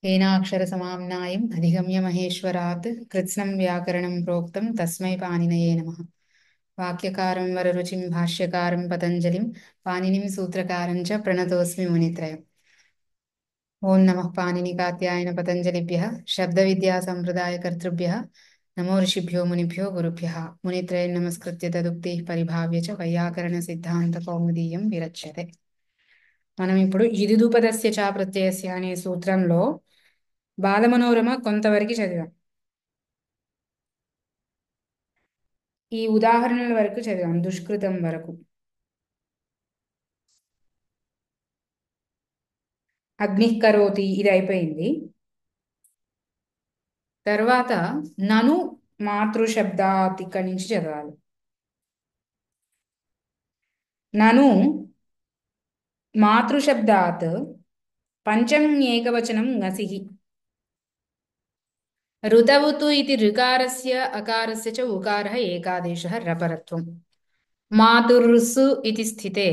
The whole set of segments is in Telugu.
येनाक्षरसमाम्नायम् अधिगम्य महेश्वरात् कृत्स्नं व्याकरणं प्रोक्तं तस्मै पाणिनये नमः। वाक्यकारं वररुचिं भाष्यकारं पतञ्जलिं पाणिनिं सूत्रकारं च प्रणतोऽस्मि मुनित्रयम्। ॐ नमः पाणिनिकात्यायन पतञ्जलिभ्यः शब्दविद्यासम्प्रदायकर्तृभ्यः नमो ऋषिभ्यो मुनिभ्यो गुरुभ्यः। मुनित्रयं नमस्कृत्य तदुक्तिः परिभाव्य च वैयाकरणसिद्धान्तकौमुदीयं विरच्यते। మనం ఇప్పుడు ఇదిదుపదస్య చ ప్రత్యయస్య అనే సూత్రంలో బాలమనోరమ కొంతవరకు చదివాం. ఈ ఉదాహరణల వరకు చదివాం, దుష్కృతం వరకు. అగ్నిః కరోతి ఇది అయిపోయింది. తర్వాత నను మాతృశబ్దాత్ ఇక్కడి నుంచి చదవాలి. నను మాతృశబ్దాత్ పంచమం ఏకవచనం ngసిః. ऋतवतु इति ऋकारस्य अकारस्य च उकारः एकादेशः रपरत्वम्. मातुर्सु इति स्थिते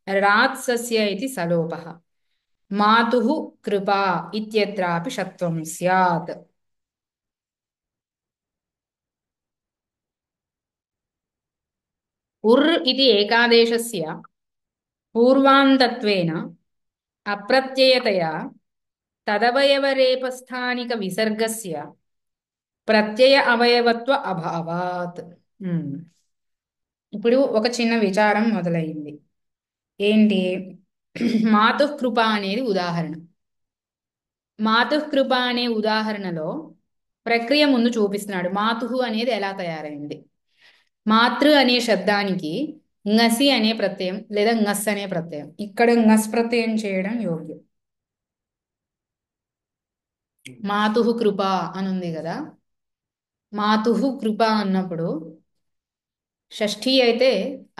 रात्सस्य इति सलोपः. मातुः कृपा इत्यत्रापि षत्वं स्यात्. उर् इति एकादेशस्य पूर्वान्तत्वेन अप्रत्ययतया तदवयवरेपस्थानिकविसर्गस्य ప్రత్యయ అవయవత్వ అభావాత్. ఇప్పుడు ఒక చిన్న విచారం మొదలైంది. ఏంటి? మాతుః కృప అనేది ఉదాహరణ. మాతుః కృప అనే ఉదాహరణలో ప్రక్రియ ముందు చూపిస్తున్నాడు. మాతుః అనేది ఎలా తయారైంది. మాతృ అనే శబ్దానికి ngసి అనే ప్రత్యయం లేదా ngస్ అనే ప్రత్యయం. ఇక్కడ ngస్ ప్రత్యయం చేయడం యోగ్యం. మాతుః కృప అనుంది కదా, మాతుః కృప అన్నప్పుడు షష్ఠీ అయితే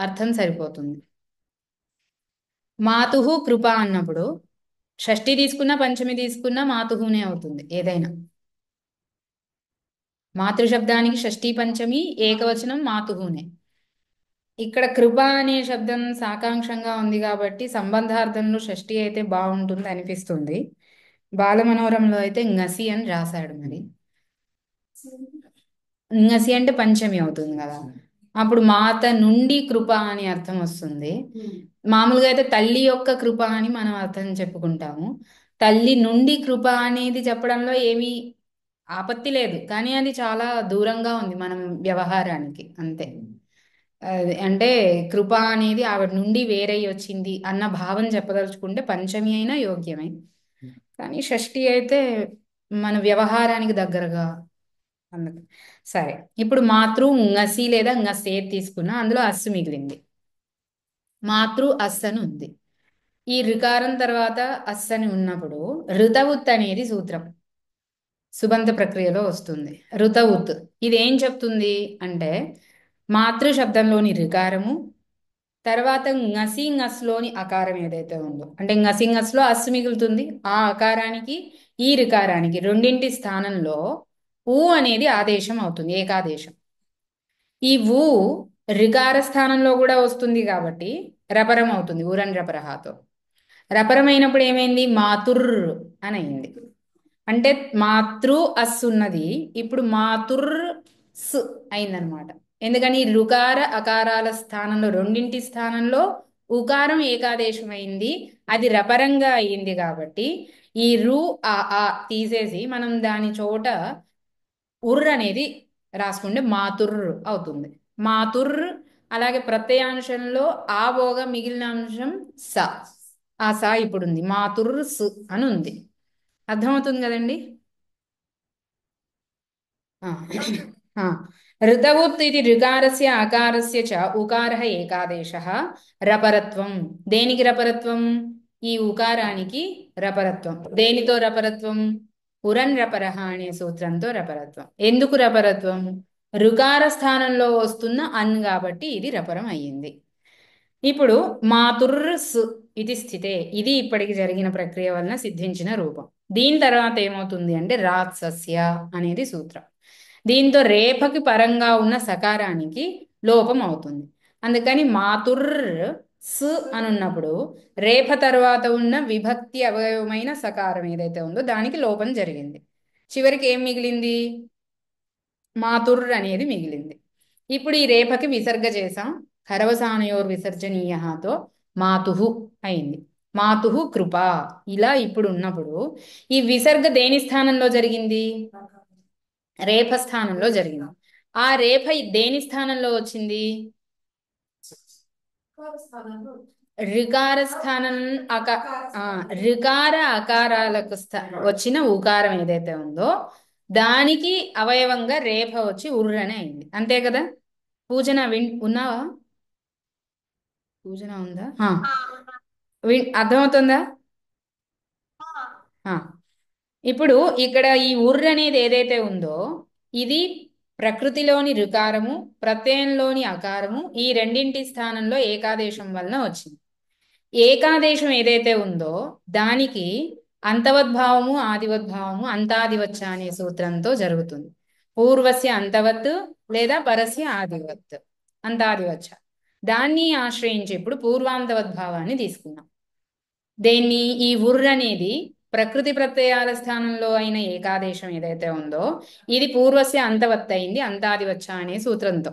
అర్థం సరిపోతుంది. మాతుః కృప అన్నప్పుడు షష్ఠి తీసుకున్నా పంచమి తీసుకున్నా మాతుహునే అవుతుంది ఏదైనా. మాతృశబ్దానికి షష్ఠీ పంచమి ఏకవచనం మాతుహునే. ఇక్కడ కృప అనే శబ్దం సాకాంక్షంగా ఉంది కాబట్టి సంబంధార్థంలో షష్ఠి అయితే బాగుంటుంది అనిపిస్తుంది. బాలమనోరంలో అయితే ngసి అని రాశాడు. మరి ngసి అంటే పంచమి అవుతుంది కదా, అప్పుడు మాత నుండి కృప అని అర్థం వస్తుంది. మామూలుగా అయితే తల్లి యొక్క కృప అని మనం అర్థం చెప్పుకుంటాము. తల్లి నుండి కృప అనేది చెప్పడంలో ఏమీ ఆపత్తి లేదు, కానీ అది చాలా దూరంగా ఉంది మనం వ్యవహారానికి, అంతే. అంటే కృప అనేది ఆవిడ నుండి వేరై వచ్చింది అన్న భావం చెప్పదలుచుకుంటే పంచమి అయినా యోగ్యమే, కానీ షష్ఠి అయితే మన వ్యవహారానికి దగ్గరగా. అందుకు సరే, ఇప్పుడు మాతృ ngసి లేదా ngసే తీసుకున్నా అందులో అస్సు మిగిలింది. మాతృ అస్ అని ఉంది. ఈ రికారం తర్వాత అస్ అని ఉన్నప్పుడు ఋతవుత్ అనేది సూత్రం సుబంత ప్రక్రియలో వస్తుంది. ఋతవుత్ ఇది ఏం చెప్తుంది అంటే మాతృ శబ్దంలోని రికారము తర్వాత ngసి ngస్లోని అకారం ఏదైతే ఉందో, అంటే ngసి ngస్లో అస్సు మిగులుతుంది. ఆ అకారానికి ఈ రికారానికి రెండింటి స్థానంలో ఊ అనేది ఆదేశం అవుతుంది, ఏకాదేశం. ఈ ఊ రికార స్థానంలో కూడా వస్తుంది కాబట్టి రపరం అవుతుంది, ఊరన్ రపరహాతో. రపరం అయినప్పుడు ఏమైంది? మాతుర్ అని అయింది. అంటే మాతృ అస్ ఉన్నది, ఇప్పుడు మాతుర్ స్ అయిందనమాట. ఎందుకని రుకార అకారాల స్థానంలో రెండింటి స్థానంలో ఉకారం ఏకాదేశం అయింది, అది రపరంగా అయింది. కాబట్టి ఈ రు ఆ తీసేసి మనం దాని చోట ఉర్ అనేది రాసుకుంటే మాతుర్ అవుతుంది. మాతుర్. అలాగే ప్రత్యయాంశంలో ఆ పోగా మిగిలిన అంశం స. ఆ సా ఇప్పుడు ఉంది, మాతుర్ సు అని ఉంది. అర్థమవుతుంది కదండి? ఋతవుత్ ఇది ऋकारस्य అకారస్య చ ఉకారః ఏకాదేశः రపరత్వం. దేనికి రపరత్వం? ఈ ఉకారానికి రపరత్వం. దేనితో రపరత్వం? పురన్ రపరః అనే సూత్రంతో రపరత్వం. ఎందుకు రపరత్వం? రుకార స్థానంలో వస్తున్న అన్ కాబట్టి ఇది రపరం అయ్యింది. ఇప్పుడు మాతుర్స్ ఇది స్థితే, ఇది ఇప్పటికి జరిగిన ప్రక్రియ వలన సిద్ధించిన రూపం. దీని తర్వాత ఏమవుతుంది అంటే రాత్సస్య అనేది సూత్రం. దీంతో రేపకి పరంగా ఉన్న సకారానికి లోపం అవుతుంది. అందుకని మాతుర్ స్ అని ఉన్నప్పుడు రేఫ తర్వాత ఉన్న విభక్తి అవయవమైన సకారం ఏదైతే ఉందో దానికి లోపం జరిగింది. చివరికి ఏం మిగిలింది? మాతుర్ అనేది మిగిలింది. ఇప్పుడు ఈ రేఫకి విసర్గ చేసాం. ఖరవసానయోర్ విసర్జనీయతో మాతుహు అయింది. మాతుహు కృప. ఇలా ఇప్పుడు ఉన్నప్పుడు ఈ విసర్గ దేని స్థానంలో జరిగింది? రేఫ స్థానంలో జరిగింది. ఆ రేఫ దేని స్థానంలో వచ్చింది? రికార స్థానం ఆ, రికార అకారాలకు వచ్చిన ఉకారం ఏదైతే ఉందో దానికి అవయవంగా రేఫ వచ్చి ఉర్రనే అయింది. అంతే కదా? పూజన ఉన్నావా? పూజన ఉందా? అర్థమవుతుందా? ఆ. ఇప్పుడు ఇక్కడ ఈ ఉర్ర అనేది ఏదైతే ఉందో ఇది ప్రకృతిలోని రుకారము, ప్రత్యయంలోని అకారము, ఈ రెండింటి స్థానంలో ఏకాదేశం వలన వచ్చింది. ఏకాదేశం ఏదైతే ఉందో దానికి అంతవద్భావము ఆదివద్భావము అంతాదివచ్చ అనే సూత్రంతో జరుగుతుంది. పూర్వస్య అంతవత్ లేదా పరస్య ఆదివత్ అంతాదివచ్చ. దాన్ని ఆశ్రయించి ఇప్పుడు పూర్వాంతవద్భావాన్ని తీసుకున్నాం. దేన్ని? ఈ ఉర్ర అనేది ప్రకృతి ప్రత్యయాల స్థానంలో అయిన ఏకాదేశం ఏదైతే ఉందో ఇది పూర్వస్య అంతవత్ అయింది అంతాదివచ్చ అనే సూత్రంతో.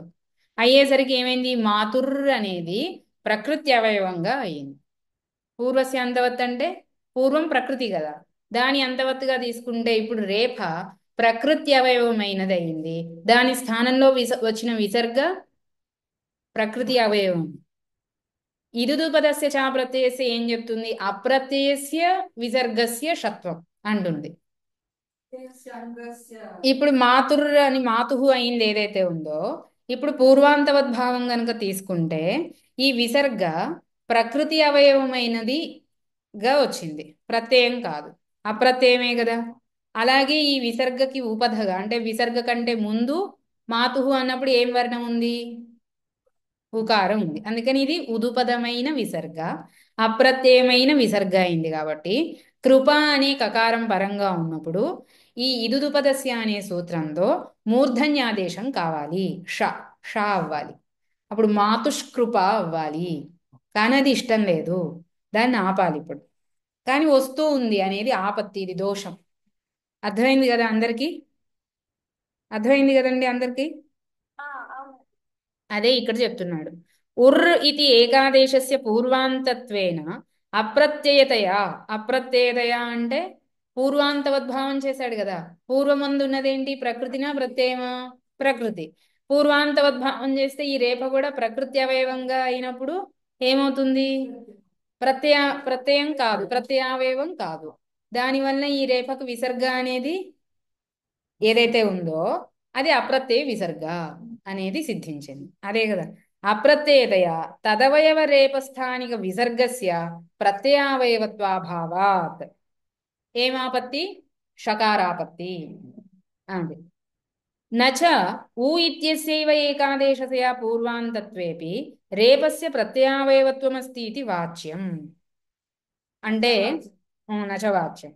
అయ్యేసరికి ఏమైంది? మాతుర్ అనేది ప్రకృతి అవయవంగా అయింది. పూర్వస్య అంతవత్ అంటే పూర్వం ప్రకృతి కదా, దాని అంతవత్తుగా తీసుకుంటే ఇప్పుడు రేఫ ప్రకృతి అవయవమైనది అయింది. దాని స్థానంలో వచ్చిన విసర్గ ప్రకృతి అవయవం. ఇదుదుపదస్య చా ప్రత్యయస్య ఏం చెప్తుంది? అప్రత్యయస్య విసర్గస్య షత్వం అంటుంది. ఇప్పుడు మాతుర్ అని మాతుహు అయింది ఏదైతే ఉందో ఇప్పుడు పూర్వాంతవద్భావం గనుక తీసుకుంటే ఈ విసర్గ ప్రకృతి అవయవమైనదిగా వచ్చింది, ప్రత్యయం కాదు. అప్రత్యయమే కదా. అలాగే ఈ విసర్గకి ఉపధగా అంటే విసర్గ కంటే ముందు మాతుహు అన్నప్పుడు ఏం వర్ణం ఉంది? ఉకారం ఉంది. అందుకని ఇది ఉదుపదమైన విసర్గ, అప్రత్యయమైన విసర్గ అయింది. కాబట్టి కృప అనే కకారం పరంగా ఉన్నప్పుడు ఈ ఇదుదుపదస్య అనే సూత్రంతో మూర్ధన్యాదేశం కావాలి. ష ష అవ్వాలి. అప్పుడు మాతుష్కృప అవ్వాలి. కానీ అది ఇష్టం లేదు, దాన్ని ఆపాలి ఇప్పుడు. కానీ వస్తూ ఉంది అనేది ఆపత్తి, ఇది దోషం. అర్థమైంది కదా అందరికీ? అర్థమైంది కదండి అందరికీ? అదే ఇక్కడ చెప్తున్నాడు. ఉర్ ఇది ఏకాదేశస్య పూర్వాంతత్వేన అప్రత్యయతయా. అప్రత్యయతయా అంటే పూర్వాంతవద్భావం చేశాడు కదా. పూర్వమందు ఉన్నదేంటి? ప్రకృతినా ప్రత్యయమా? ప్రకృతి. పూర్వాంతవద్భావం చేస్తే ఈ రేప కూడా ప్రకృతి అవయవంగా అయినప్పుడు ఏమవుతుంది? ప్రత్యయ ప్రత్యయం కాదు, ప్రత్యయావయవం కాదు. దానివల్ల ఈ రేపకు విసర్గ అనేది ఏదైతే ఉందో అది అప్రత్యయ విసర్గ అనేది సిద్ధించింది. అదే కదా. అప్రత్యయతయ తదవయవ రేపస్థానిక విసర్గస్య ప్రత్యయావయవత్వాభావాత్ ఏమాపత్తి? షకారాపత్తి. అది నచ ఊ ఇత్యస్యైవ ఏకాదేశతయా పూర్వాంతత్వేపి రేపస్య ప్రత్యయావయవత్వమస్తి ఇది వాచ్యం. అంటే నచవాచ్యం.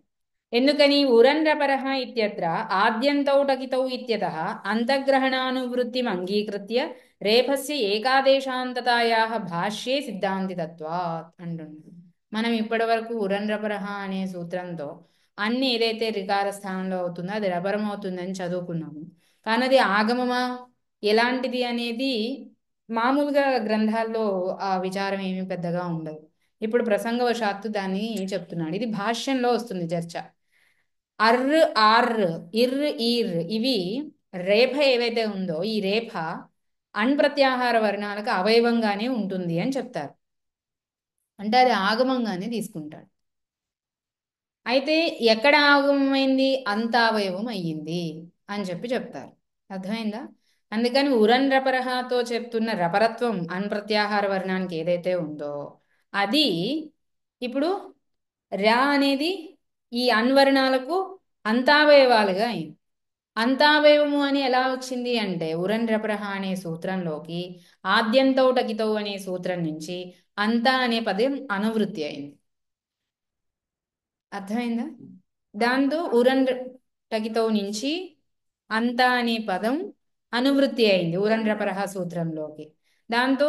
ఎందుకని? ఉరన్రపరః ఇత్యత్ర ఆద్యంతౌ టకితౌ ఇత్యతః అంతఃగ్రహణానువృత్తిం అంగీకృత్య రేఫస్య ఏకాదేశాంతతాయాః భాష్యే సిద్ధాంతితత్వాత్ అంటుంది. మనం ఇప్పటి వరకు ఉరన్రపరః అనే సూత్రంతో అన్ని ఏదైతే రికార స్థానంలో అవుతుందో అది రపరం అవుతుందని చదువుకున్నాము. కానీ అది ఆగమమా ఎలాంటిది అనేది మామూలుగా గ్రంథాల్లో ఆ విచారం ఏమీ పెద్దగా ఉండదు. ఇప్పుడు ప్రసంగవశాత్తు దాన్ని చెప్తున్నాడు. ఇది భాష్యంలో వస్తుంది చర్చ. అర్ ఆర్ ఇర్ ఈర్ ఇవి రేఫ ఏవైతే ఉందో ఈ రేఫ అణ్ప్రత్యాహార వర్ణాలకు అవయవంగానే ఉంటుంది అని చెప్తారు. అంటే అది ఆగమంగానే తీసుకుంటాడు. అయితే ఎక్కడ ఆగమమైంది? అంత అవయవం అయ్యింది అని చెప్తారు. అర్థమైందా? అందుకని ఉరన్ రపరహతో చెప్తున్న రపరత్వం అణ్ప్రత్యాహార వర్ణానికి ఏదైతే ఉందో అది ఇప్పుడు రా అనేది ఈ అన్వర్ణాలకు అంతావయవాలుగా అయింది. అంతావయవము అని ఎలా వచ్చింది అంటే ఉరన్ రపరహ అనే సూత్రంలోకి ఆద్యంతౌ టకితౌ అనే సూత్రం నుంచి అంతా అనే పదం అనువృత్తి అయింది. అర్థమైందా? దాంతో ఉరన్ టకితౌ నుంచి అంతా అనే పదం అనువృత్తి అయింది ఉరన్ రపరహ సూత్రంలోకి. దాంతో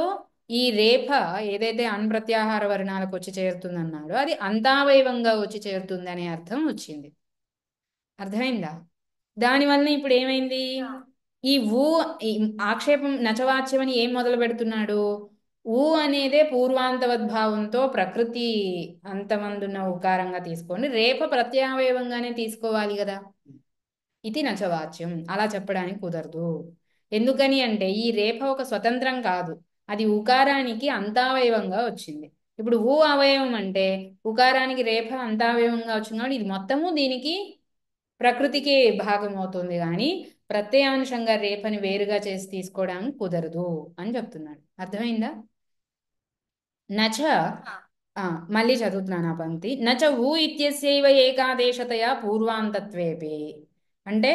ఈ రేఫ ఏదైతే అన్ప్రత్యాహార వర్ణాలకు వచ్చి చేరుతుందన్నాడో అది అంతావయవంగా వచ్చి చేరుతుంది అనే అర్థం వచ్చింది. అర్థమైందా? దానివల్ల ఇప్పుడు ఏమైంది? ఈ ఊ ఈ ఆక్షేపం నచవాచ్యం అని ఏం మొదలు పెడుతున్నాడు? ఊ అనేదే పూర్వాంతవద్భావంతో ప్రకృతి అంతమందున్న ఉకారంగా తీసుకోండి, రేప ప్రత్యావయవంగానే తీసుకోవాలి కదా. ఇది నచవాచ్యం, అలా చెప్పడానికి కుదరదు. ఎందుకని అంటే ఈ రేప ఒక స్వతంత్రం కాదు, అది ఉకారానికి అంతావయవంగా వచ్చింది. ఇప్పుడు ఊ అవయవం అంటే ఉకారానికి రేప అంతావయవంగా వచ్చింది కాబట్టి ఇది మొత్తము దీనికి ప్రకృతికి భాగం అవుతుంది, కానీ ప్రత్యయాంశంగా రేపని వేరుగా చేసి తీసుకోవడానికి కుదరదు అని చెప్తున్నాడు. అర్థమైందా? నచ ఆ, మళ్ళీ చదువుతున్నాను ఆ పంక్తి. నచ ఊ ఇత్యస్యైవ ఏకాదేశతయా పూర్వాంతత్వేపి. అంటే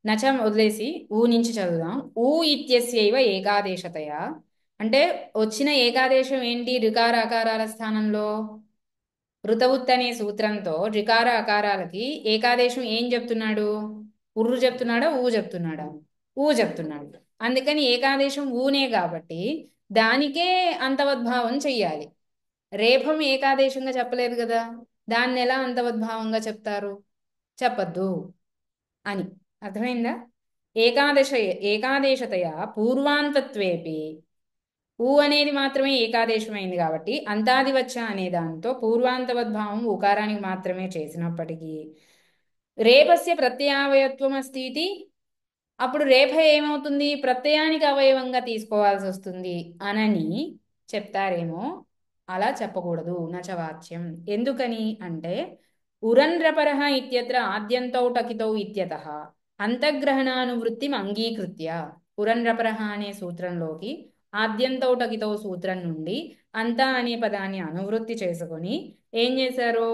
నచ వదిలేసి ఊ నుంచి చదువుదాం. ఊ ఇత్యస్యైవ ఏకాదేశతయా అంటే వచ్చిన ఏకాదేశం ఏంటి? రికార అకారాల స్థానంలో ఋతవుత్ అనే సూత్రంతో రికార అకారాలకి ఏకాదేశం ఏం చెప్తున్నాడు? ఉర్రు చెప్తున్నాడా, ఊ చెప్తున్నాడా? ఊ చెప్తున్నాడు. అందుకని ఏకాదేశం ఊనే కాబట్టి దానికే అంతవద్భావం చెయ్యాలి. రేఫం ఏకాదేశంగా చెప్పలేదు కదా, దాన్ని ఎలా అంతవద్భావంగా చెప్తారు? చెప్పద్దు అని. అర్థమైందా? ఏకాదశ ఏకాదేశతయా పూర్వాంతత్వేపి ఊ అనేది మాత్రమే ఏకాదేశమైంది కాబట్టి అంతాదివచ్చ అనే దాంతో పూర్వాంతవద్భావం ఉకారానికి మాత్రమే చేసినప్పటికీ రేపస్య ప్రత్యయావయత్వం అస్తి ఇది. అప్పుడు రేప ఏమవుతుంది? ప్రత్యయానికి అవయవంగా తీసుకోవాల్సి వస్తుంది అనని చెప్తారేమో. అలా చెప్పకూడదు నచవాచ్యం. ఎందుకని అంటే ఉరన్రపరః ఇత్యత్ర ఆద్యంతౌ టకితౌ ఇత్యతః అంతగ్రహణానువృత్తిం అంగీకృత్య. ఉరన్రపరః అనే సూత్రంలోకి ఆద్యంతౌ టకితౌ సూత్రం నుండి అంత అనే పదాన్ని అనువృత్తి చేసుకొని ఏం చేశారు?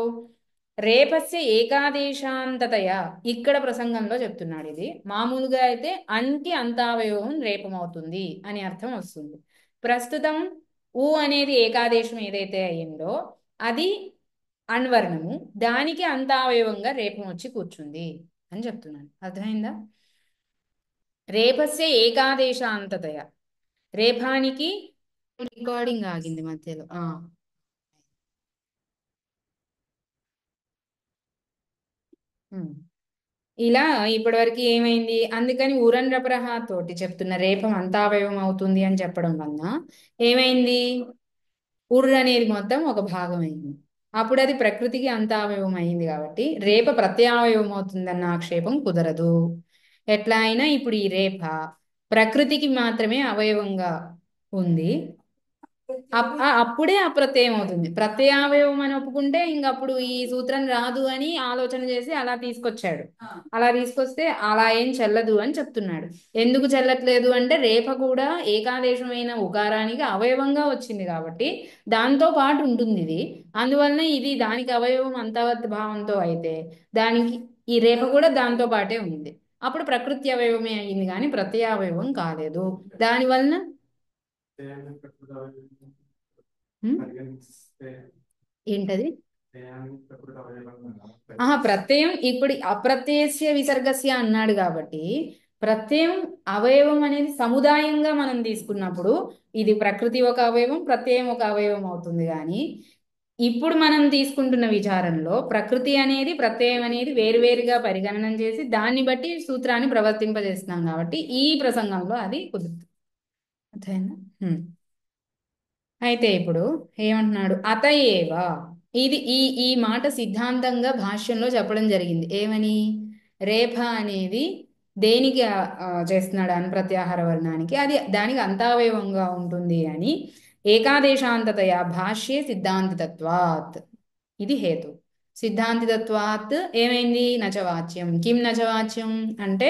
రేపస్య ఏకాదేశాంతతయా, ఇక్కడ ప్రసంగంలో చెప్తున్నాడు. ఇది మామూలుగా అయితే అన్కి అంతావయవం రేపమవుతుంది అని అర్థం వస్తుంది. ప్రస్తుతం ఊ అనేది ఏకాదేశం ఏదైతే అయిందో అది అన్వర్ణము, దానికి అంతావయవంగా రేపం వచ్చి కూర్చుంది అని చెప్తున్నాను. అర్థమైందా? రేపస్య ఏకాదేశాంతతయ, రేపానికి రికార్డింగ్ ఆగింది మధ్యలో. ఉమ్. ఇలా ఇప్పటివరకు ఏమైంది? అందుకని ఉరన్ రపరహ తోటి చెప్తున్న రేపం అంతావయవం అవుతుంది అని చెప్పడం వలన ఏమైంది? ఉర్ర అనేది మొత్తం ఒక భాగం అయింది. అప్పుడు అది ప్రకృతికి అంతావయవం అయింది కాబట్టి రేప ప్రత్యవయవం అవుతుందన్న ఆక్షేపం కుదరదు. ఎట్లా అయినా ఇప్పుడు ఈ రేప ప్రకృతికి మాత్రమే అవయవంగా ఉంది. అప్పుడే అప్రత్యయం అవుతుంది. ప్రత్యయావయవం అని ఒప్పుకుంటే ఇంకప్పుడు ఈ సూత్రం రాదు అని ఆలోచన చేసి అలా తీసుకొచ్చాడు. అలా తీసుకొస్తే అలా ఏం చెల్లదు అని చెప్తున్నాడు. ఎందుకు చెల్లట్లేదు అంటే రేప కూడా ఏకాదేశమైన ఉకారానికి అవయవంగా వచ్చింది కాబట్టి దాంతో పాటు ఉంటుంది ఇది. అందువలన ఇది దానికి అవయవం అంతవత్ భావంతో అయితే దానికి ఈ రేప కూడా దాంతో పాటే ఉంది. అప్పుడు ప్రకృతి అవయవమే అయింది కానీ ప్రత్యయావయవం కాలేదు. దానివలన ఏంటది? ప్రత్యయం ఇప్పుడు అప్రత్యయస్య విసర్గస్య అన్నాడు కాబట్టి ప్రత్యయం అవయవం అనేది సముదాయంగా మనం తీసుకున్నప్పుడు ఇది ప్రకృతి ఒక అవయవం, ప్రత్యయం ఒక అవయవం అవుతుంది. కానీ ఇప్పుడు మనం తీసుకుంటున్న విచారంలో ప్రకృతి అనేది ప్రత్యయం అనేది వేరువేరుగా పరిగణనం చేసి దాన్ని బట్టి సూత్రాన్ని ప్రవర్తింపజేస్తున్నాం కాబట్టి ఈ ప్రసంగంలో అది కుదురుతుంది. అర్థమైందా? అయితే ఇప్పుడు ఏమంటున్నాడు? అతయేవ, ఇది ఈ ఈ మాట సిద్ధాంతంగా భాష్యంలో చెప్పడం జరిగింది. ఏమని? రేఫ అనేది దేనికి చేస్తున్నాడు? అన్ప్రత్యాహార వర్ణానికి, అది దానికి అంతావయవంగా ఉంటుంది అని ఏకాదేశాంతతయ భాష్యే సిద్ధాంతితత్వాత్. ఇది హేతు. సిద్ధాంతితత్వాత్ ఏమైంది? నచవాచ్యం. కిం నచవాచ్యం అంటే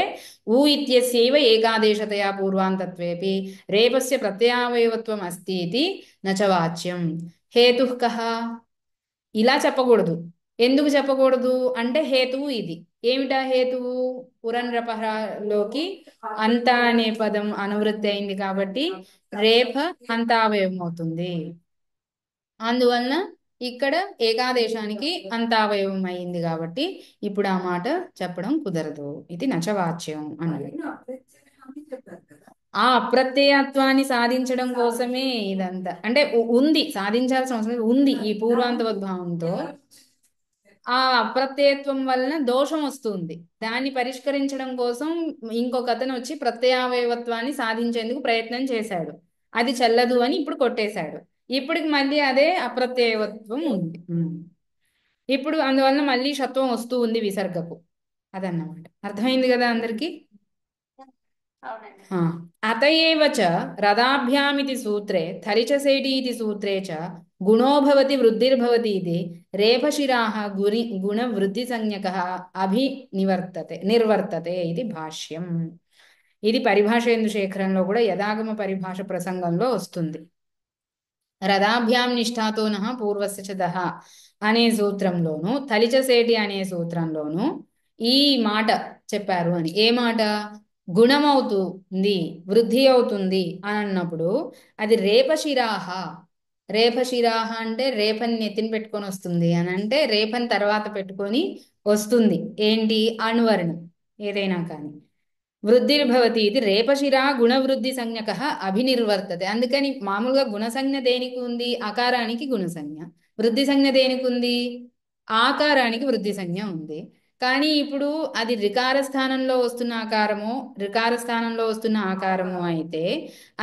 ఊ ఇత్యస్యైవ ఏకాదేశతయా పూర్వాంతత్వేపి రేపస్య ప్రత్యయావయవత్వం అస్తి ఇది నచవాచ్యం. హేతుః కః? ఇలా చెప్పకూడదు. ఎందుకు చెప్పకూడదు అంటే హేతువు ఇది. ఏమిటా హేతువు? పురన్రపహలోకి అంత అనే పదం అనువృత్తి అయింది కాబట్టి రేప అంతావయవం అవుతుంది. అందువలన ఇక్కడ ఏకాదేశానికి అంతావయవం అయింది కాబట్టి ఇప్పుడు ఆ మాట చెప్పడం కుదరదు. ఇది నచవాచ్యం అన్నది. ఆ అప్రత్యయత్వాన్ని సాధించడం కోసమే ఇదంతా. అంటే ఉంది, సాధించాల్సిన అవసరం లేదు, ఉంది ఈ పూర్వాంతవద్భావంతో. ఆ అప్రత్యయత్వం వలన దోషం వస్తుంది. దాన్ని పరిష్కరించడం కోసం ఇంకొక అతను వచ్చి ప్రత్యయావయవత్వాన్ని సాధించేందుకు ప్రయత్నం చేశాడు. అది చెల్లదు అని ఇప్పుడు కొట్టేశాడు. ఇప్పటికి మళ్ళీ అదే అప్రత్యయత్వం ఉంది. ఇప్పుడు అందువలన మళ్ళీ షత్వం వస్తూ ఉంది విసర్గకు. అదన్నమాట. అర్థమైంది కదా అందరికి? ఆ. అత ఏవ చ రదాభ్యామితి సూత్రే థరిచసేటి ఇతి సూత్రే చ గుణో భవతి వృద్ధిర్భవతి ఇది రేఫశిరాః గుణవృద్ధి సంజ్ఞకః నిర్వర్తతే ఇది భాష్యం. ఇది పరిభాషేందు శేఖరంలో కూడా యదాగమ పరిభాష ప్రసంగంలో వస్తుంది. రథాభ్యాం నిష్ఠాతోనః పూర్వస్య చ దహ అనే సూత్రంలోను, తలిచసేటి అనే సూత్రంలోను ఈ మాట చెప్పారు అని. ఏ మాట? గుణమవుతుంది, వృద్ధి అవుతుంది అని అన్నప్పుడు అది రేపశిరాహ. రేపశిరాహ అంటే రేపని నెత్తిన పెట్టుకొని వస్తుంది అని అంటే రేపని తర్వాత పెట్టుకొని వస్తుంది. ఏంటి? అణువర్ణం ఏదైనా కానీ. వృద్ధిర్భవతి ఇది రేపశిరా గుణవృద్ధి సంజ్ఞక అభినిర్వర్తతే. అందుకని మామూలుగా గుణసంజ్ఞ దేనికి ఉంది? అకారానికి గుణసంజ్ఞ. వృద్ధి సంజ్ఞ దేనికి ఉంది? ఆకారానికి వృద్ధి సంజ్ఞ ఉంది. కానీ ఇప్పుడు అది రికార స్థానంలో వస్తున్న ఆకారము, రికార స్థానంలో వస్తున్న ఆకారము అయితే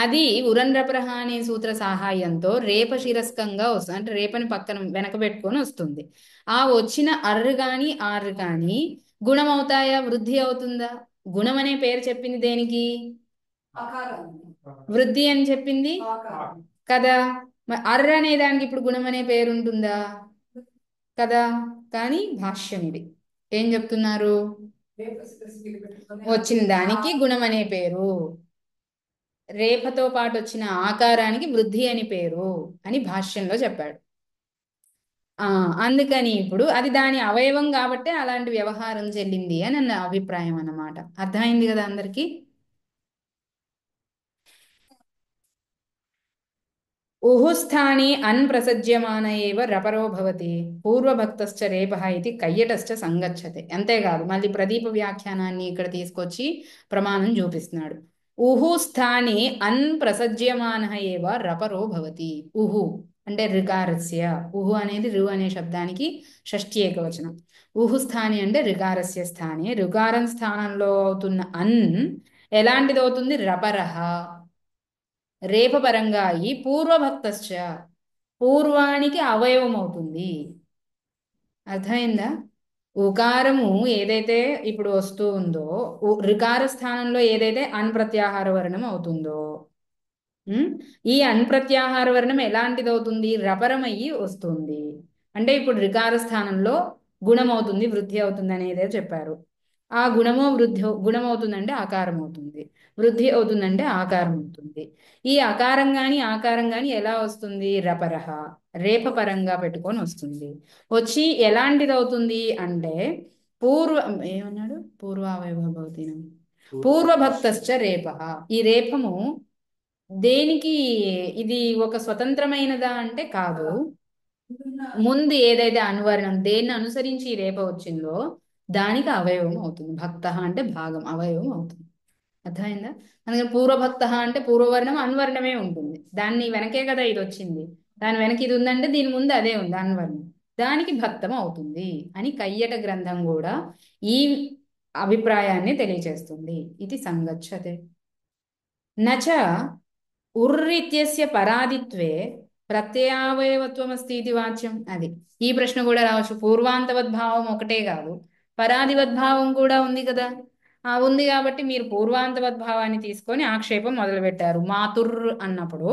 అది ఉరన్రప్రహ అనే సూత్ర సహాయంతో రేపశిరస్కంగా వస్తుంది. అంటే రేపని పక్కన వెనక పెట్టుకొని వస్తుంది. ఆ వచ్చిన అర్రు కాని ఆర్రు కాని గుణం అవుతాయా? వృద్ధి అవుతుందా? గుణం అనే పేరు చెప్పింది దేనికి? వృద్ధి అని చెప్పింది కదా. అర్ర అనే దానికి ఇప్పుడు గుణం అనే పేరు ఉంటుందా? కదా. కానీ భాష్యం ఇది ఏం చెప్తున్నారు? వచ్చిన దానికి గుణం అనే పేరు, రేపతో పాటు వచ్చిన ఆకారానికి వృద్ధి అని పేరు అని భాష్యంలో చెప్పాడు. ఆ అందుకని ఇప్పుడు అది దాని అవయవం కాబట్టి అలాంటి వ్యవహారం చెల్లింది అని నా అభిప్రాయం అన్నమాట. అర్థమైంది కదా అందరికి? ఉహుస్థాని అన్ ప్రసజ్యమాన ఏవ రపరో భవతి పూర్వభక్తశ్చ రేపః ఇది కయ్యటశ్చ సంగచ్చతే. అంతేకాదు మళ్ళీ ప్రదీప వ్యాఖ్యానాన్ని ఇక్కడ తీసుకొచ్చి ప్రమాణం చూపిస్తున్నాడు. ఉహు స్థాని అన్ ప్రసజ్యమాన ఏవ రపరో భవతి. ఉహు అంటే రికారస్య. ఉహు అనేది రు అనే శబ్దానికి షష్ఠి ఏకవచనం. ఉహు స్థాని అంటే రికారస్య స్థాని. రుకారం స్థానంలో అవుతున్న అన్ ఎలాంటిది అవుతుంది? రపరః, రేపపరంగా అయి పూర్వభక్తశ్చ పూర్వానికి అవయవం అవుతుంది. అర్థమైందా? ఉకారము ఏదైతే ఇప్పుడు వస్తూ ఉందో రికార స్థానంలో ఏదైతే అన్ప్రత్యాహార వర్ణం అవుతుందో ఈ అన్ప్రత్యాహార వర్ణం ఎలాంటిది అవుతుంది? రపరమయ్యి వస్తుంది. అంటే ఇప్పుడు రికార స్థానంలో గుణం అవుతుంది, వృద్ధి అవుతుంది అనేదే చెప్పారు. ఆ గుణమో వృద్ధి గుణం అవుతుందంటే ఆకారం అవుతుంది, వృద్ధి అవుతుందంటే ఆకారం అవుతుంది. ఈ అకారం గాని ఆకారం గాని ఎలా వస్తుంది? రపరహ, రేపపరంగా పెట్టుకొని వస్తుంది. వచ్చి ఎలాంటిది అవుతుంది అంటే పూర్వ ఏమన్నాడు? పూర్వావయవభవతినం పూర్వభక్తశ్చ రేప. ఈ రేపము దేనికి? ఇది ఒక స్వతంత్రమైనదా అంటే కాదు. ముందు ఏదైతే అనువర్ణం దేన్ని అనుసరించి ఈ రేప వచ్చిందో దానికి అవయవం అవుతుంది. భక్త అంటే భాగం, అవయవం అవుతుంది. అర్థమైందా? అందుకని పూర్వభక్త అంటే పూర్వవర్ణం అన్వర్ణమే ఉంటుంది. దాన్ని వెనకే కదా ఇది వచ్చింది. దాని వెనక ఇది ఉందంటే దీని ముందు అదే ఉంది అన్వర్ణం. దానికి భక్తం అవుతుంది అని కయ్యట గ్రంథం కూడా ఈ అభిప్రాయాన్ని తెలియజేస్తుంది. ఇది సంగచ్చతే. నచ ఉర్రిత్యస్య పరాదిత్వే ప్రత్యయావయవత్వమస్తి ఇది వాచ్యం. అది ఈ ప్రశ్న కూడా రావచ్చు. పూర్వాంతవద్భావం ఒకటే కాదు, పరాదివద్భావం కూడా ఉంది కదా. ఆ ఉంది కాబట్టి మీరు పూర్వాంతవద్భావాన్ని తీసుకొని ఆక్షేపం మొదలుపెట్టారు. మాతుర్ అన్నప్పుడు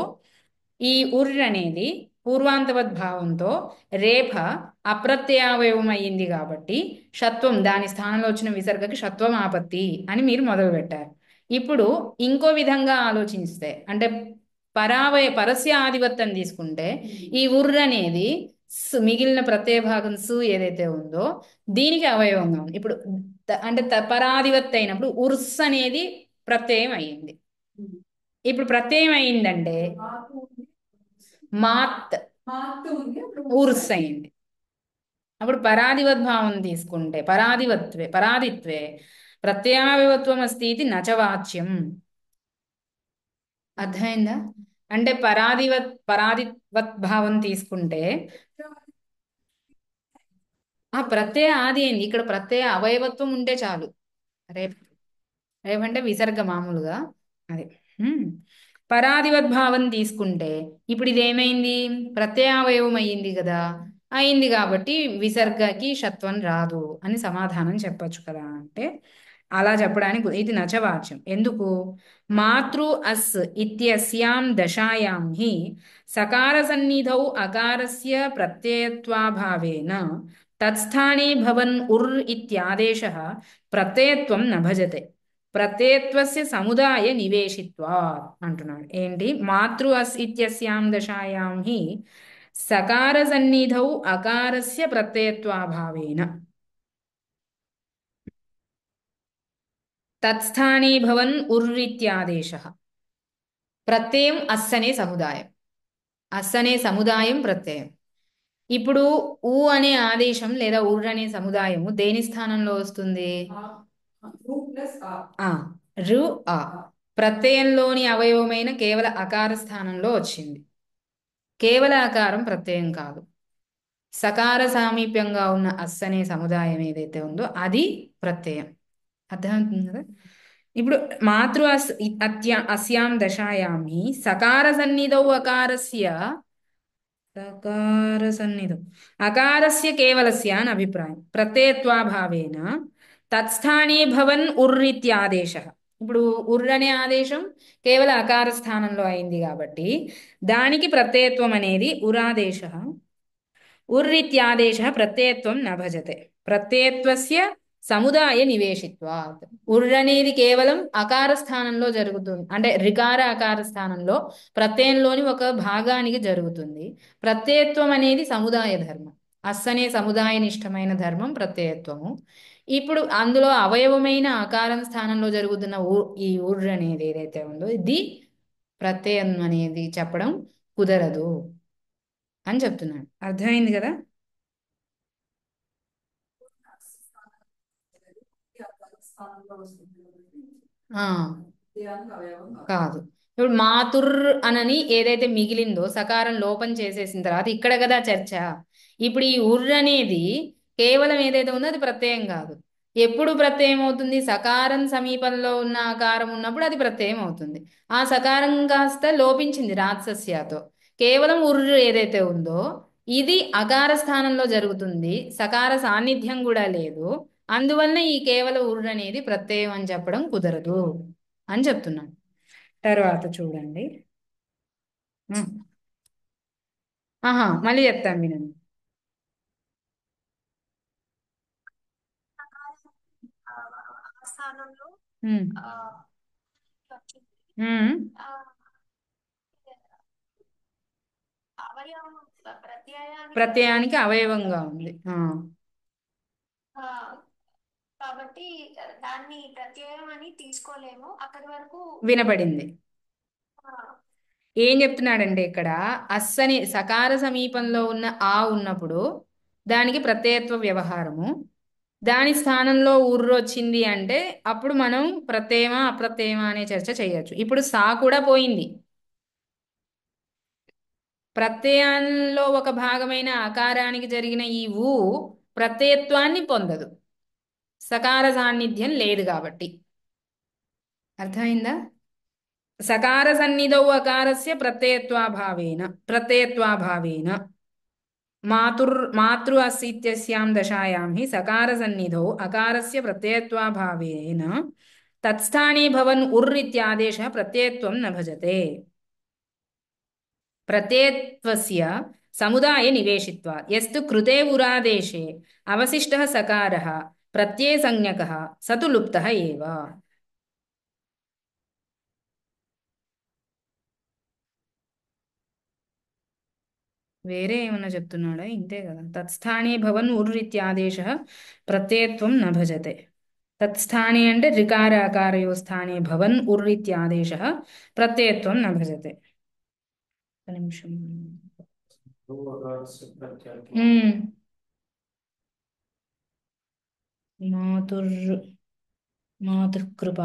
ఈ ఉర్ అనేది పూర్వాంతవద్భావంతో రేఫ అప్రత్యయావయవం అయ్యింది కాబట్టి షత్వం దాని స్థానంలో వచ్చిన విసర్గకి షత్వం ఆపత్తి అని మీరు మొదలు పెట్టారు. ఇప్పుడు ఇంకో విధంగా ఆలోచిస్తే అంటే పరస్య ఆధిపత్యం తీసుకుంటే ఈ ఉర్ అనేది మిగిలిన ప్రత్యయ భాగం సు ఏదైతే ఉందో దీనికి అవయవంగా ఉంది. ఇప్పుడు అంటే పరాధిపత్తి అయినప్పుడు ఉర్స్ అనేది ప్రత్యయం అయ్యింది. ఇప్పుడు ప్రత్యయం అయిందంటే మాత్ ఉర్స్ అయింది. అప్పుడు పరాధివద్భావం తీసుకుంటే పరాధిత్వే ప్రత్యయావయవత్వం అస్తి ఇది నచవాచ్యం. అర్థమైందా? అంటే పరాదివత్ భావం తీసుకుంటే ఆ ప్రత్యయ ఆది అయింది. ఇక్కడ ప్రత్యయ అవయవత్వం ఉంటే చాలు. రేపు రేపంటే విసర్గ మామూలుగా అది. హ్మ్. పరాదివద్భావం తీసుకుంటే ఇప్పుడు ఇది ఏమైంది? ప్రత్యయావయవం అయ్యింది కదా. అయింది కాబట్టి విసర్గకి షత్వం రాదు అని సమాధానం చెప్పొచ్చు కదా అంటే అలా చెప్పడానికి ఇది నచవాచ్యం. ఎందుకు? మాతృ అస్ ఇత్యస్యాం దశాయాం హి సకార సన్నిధౌ అకారస్య ప్రత్యయత్వాభావేన తత్స్థానే భవన్ ఉర్ ఇత్యాదేశः ప్రత్యయత్వం న భజతే ప్రత్యయత్వస్య సముదాయ నివేశిత్వాత్ అంటున్నాడు. ఏంటి? మాతృ అస్ ఇత్యస్యాం దశాయాం హి సకార సన్నిధౌ అకారస్య ప్రత్యయత్వాభావేన తత్స్థానే భవన్ ఉర్రిత్యాదేశः ప్రత్యయం అస్సనే సముదాయం. అస్సనే సముదాయం ప్రత్యయం. ఇప్పుడు ఊ అనే ఆదేశం లేదా ఉర్ అనే సముదాయము దేని స్థానంలో వస్తుంది? ఆ రు ఆ ప్రత్యయంలోని అవయవమైన కేవల అకార స్థానంలో వచ్చింది. కేవల అకారం ప్రత్యయం కాదు. సకార సామీప్యంగా ఉన్న అస్ అనే సముదాయం ఏదైతే ఉందో అది ప్రత్యయం. అర్థమవుతుంది కదా? ఇప్పుడు మాతృ అస్యాం దశాయామి సకార సన్నిధౌ అకారస్య సకార సన్నిధౌ అకారస్య కేవలస్య అని అభిప్రాయం. ప్రత్యయత్వాభావేన తత్స్థానే భవన్ ఉర్ ఇత్యాదేశ. ఇప్పుడు ఉర్ అనే ఆదేశం కేవల అకార స్థానంలో అయింది కాబట్టి దానికి ప్రత్యయత్వం అనేది ఉరాదేశ. ఉర్రిత్యాదేశ ప్రత్యయత్వం న భజతే ప్రత్యయత్వస్య సముదాయ నివేశిత్వాత్. ఉర్ అనేది కేవలం అకార స్థానంలో జరుగుతుంది. అంటే రికార అకార స్థానంలో ప్రత్యయంలోని ఒక భాగానికి జరుగుతుంది. ప్రత్యయత్వం అనేది సముదాయ ధర్మం. అస్ అనే సముదాయ నిష్టమైన ధర్మం ప్రత్యయత్వము. ఇప్పుడు అందులో అవయవమైన ఆకారం స్థానంలో జరుగుతున్న ఈ ఉర్ అనేది ఏదైతే ఉందో ఇది ప్రత్యయం అనేది చెప్పడం కుదరదు అని చెప్తున్నాడు. అర్థమైంది కదా? ఆ కాదు. ఇప్పుడు మాతుర్ అనని ఏదైతే మిగిలిందో సకారం లోపం చేసేసిన తర్వాత ఇక్కడ కదా చర్చ. ఇప్పుడు ఈ ఉర్ అనేది కేవలం ఏదైతే ఉందో అది ప్రత్యయం కాదు. ఎప్పుడు ప్రత్యయం అవుతుంది? సకారం సమీపంలో ఉన్న ఆకారం ఉన్నప్పుడు అది ప్రత్యయం అవుతుంది. ఆ సకారం కాస్త లోపించింది రాత్సస్యతో. కేవలం ఉర్ ఏదైతే ఉందో ఇది అకార స్థానంలో జరుగుతుంది. సకార సాన్నిధ్యం కూడా లేదు. అందువల్ల ఈ కేవల ఉర్ అనేది ప్రత్యయం అని చెప్పడం కుదరదు అని చెప్తున్నాను. తర్వాత చూడండి. ఉమ్. ఆహా మళ్ళీ చెప్తాను వినండి. ఉమ్. ఉమ్. ప్రత్యయానికి అవయవంగా ఉంది. వినపడింది. ఏం చెప్తున్నాడంటే ఇక్కడ అస్సని సకార సమీపంలో ఉన్న ఆ ఉన్నప్పుడు దానికి ప్రత్యయత్వ వ్యవహారము. దాని స్థానంలో ఉర్రు వచ్చింది అంటే అప్పుడు మనం ప్రత్యయమా అప్రత్యయమా అనే చర్చ చేయొచ్చు. ఇప్పుడు సా కూడా పోయింది. ప్రత్యయంలో ఒక భాగమైన ఆకారానికి జరిగిన ఈ ఊ ప్రత్యయత్వాన్ని పొందదు. సకార సాన్నిధ్యం లేదు కాబట్టి. అర్థమైందా? సకార సన్నిధౌ అకారస్య ప్రత్యయత్వాభావేన మాతృ అస్యిత్యస్యాం దశాయాం హి సకార సన్నిధౌ అకారస్య ప్రత్యయత్వాభావేన తత్స్థానే భవన్ ఉర్ ఇత్యాదేశः ప్రత్యయత్వం న భజతే ప్రత్యయత్వస్య సముదాయ నివేశిత్వాత్ యస్తు కృతే ఉరాదేశే అవశిష్టः సకారः ప్రత్యయసంజ్ఞకः స తు లుప్తः ఏవ. వేరే ఏమన్నా చెప్తున్నాడా? ఇంతే కదా. తత్స్థానే భవన్ ఉర్ ఇత్యాదేశः ప్రత్యయత్వం న భజతే. తత్స్థానే అంటే రికార అకారయో స్థానే భవన్ ఉర్ ఇత్యాదేశः ప్రత్యయత్వం న భజతే. ఒక నిమిషం. ఉమ్. మాతుర్ మాతృకృప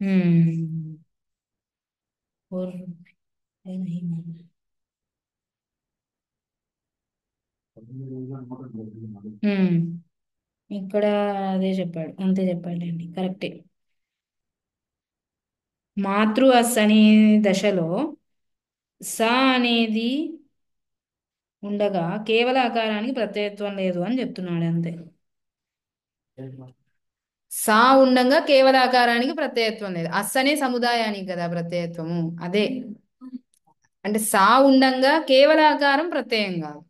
हम्म और नहीं मालूम। హ్మ్. ఇక్కడ అదే చెప్పాడు, అంతే చెప్పాడండి, కరెక్టే. మాతృ అస్ అనే దశలో స అనేది ఉండగా కేవల ఆకారానికి ప్రత్యయత్వం లేదు అని చెప్తున్నాడు అంతే. సా ఉండంగా కేవల ఆకారానికి ప్రత్యయత్వం లేదు, అస్ అనే సముదాయానికి కదా ప్రత్యయత్వము, అదే. అంటే సా ఉండంగా కేవల ఆకారం ప్రత్యయం కాదు,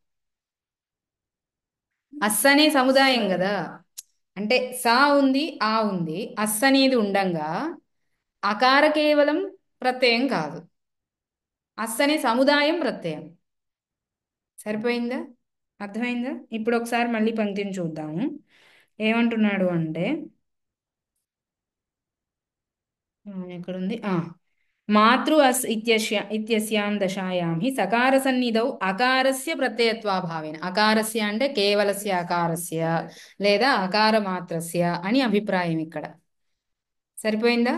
అస్ అనే సముదాయం కదా. అంటే సా ఉంది, ఆ ఉంది, అస్ అనేది ఉండంగా అకార కేవలం ప్రత్యయం కాదు, అస్ అనే సముదాయం ప్రత్యయం. సరిపోయిందా? అర్థమైందా? ఇప్పుడు ఒకసారి మళ్ళీ పంక్తిని చూద్దాము. ఏమంటున్నాడు అంటే ఎక్కడుంది? మాతృ అస్ ఇత్యస్యాం దశాయాం హి సకార సన్నిధౌ అకారస్య ప్రత్యయత్వాభావేన, అకారస్య అంటే కేవలస్య అకారస్య లేదా అకార మాత్రస్య అని అభిప్రాయం ఇక్కడ. సరిపోయిందా?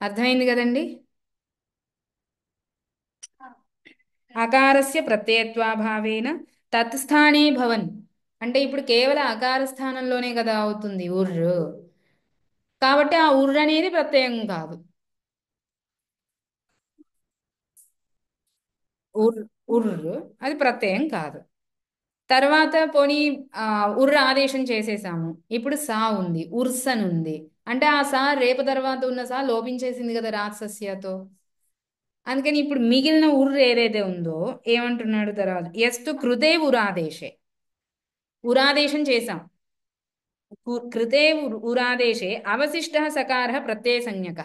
అర్థమైంది కదండి? అకారస్య ప్రత్యయత్వాభావేన తత్ స్థానే భవన్, అంటే ఇప్పుడు కేవలం అకార స్థానంలోనే కదా అవుతుంది ఉర్రు, కాబట్టి ఆ ఉర్రు అనేది ప్రత్యయం కాదు. ఉర్ ఉర్రు అది ప్రత్యయం కాదు. తర్వాత పోనీ ఉర్ర ఆదేశం చేసేసాము, ఇప్పుడు సా ఉంది, ఉర్స్ అని ఉంది, అంటే ఆ సా రేపు తర్వాత ఉన్న సా లోపించేసింది కదా రాత్సస్యతో. అందుకని ఇప్పుడు మిగిలిన ఉర్రు ఏదైతే ఉందో ఏమంటున్నాడు తర్వాత, ఎస్తు కృతే ఉరాదేశే, ఉరాదేశం చేసాం, కృతే ఉరాదేశే అవశిష్ట సకార ప్రత్యయ సంజ్ఞక,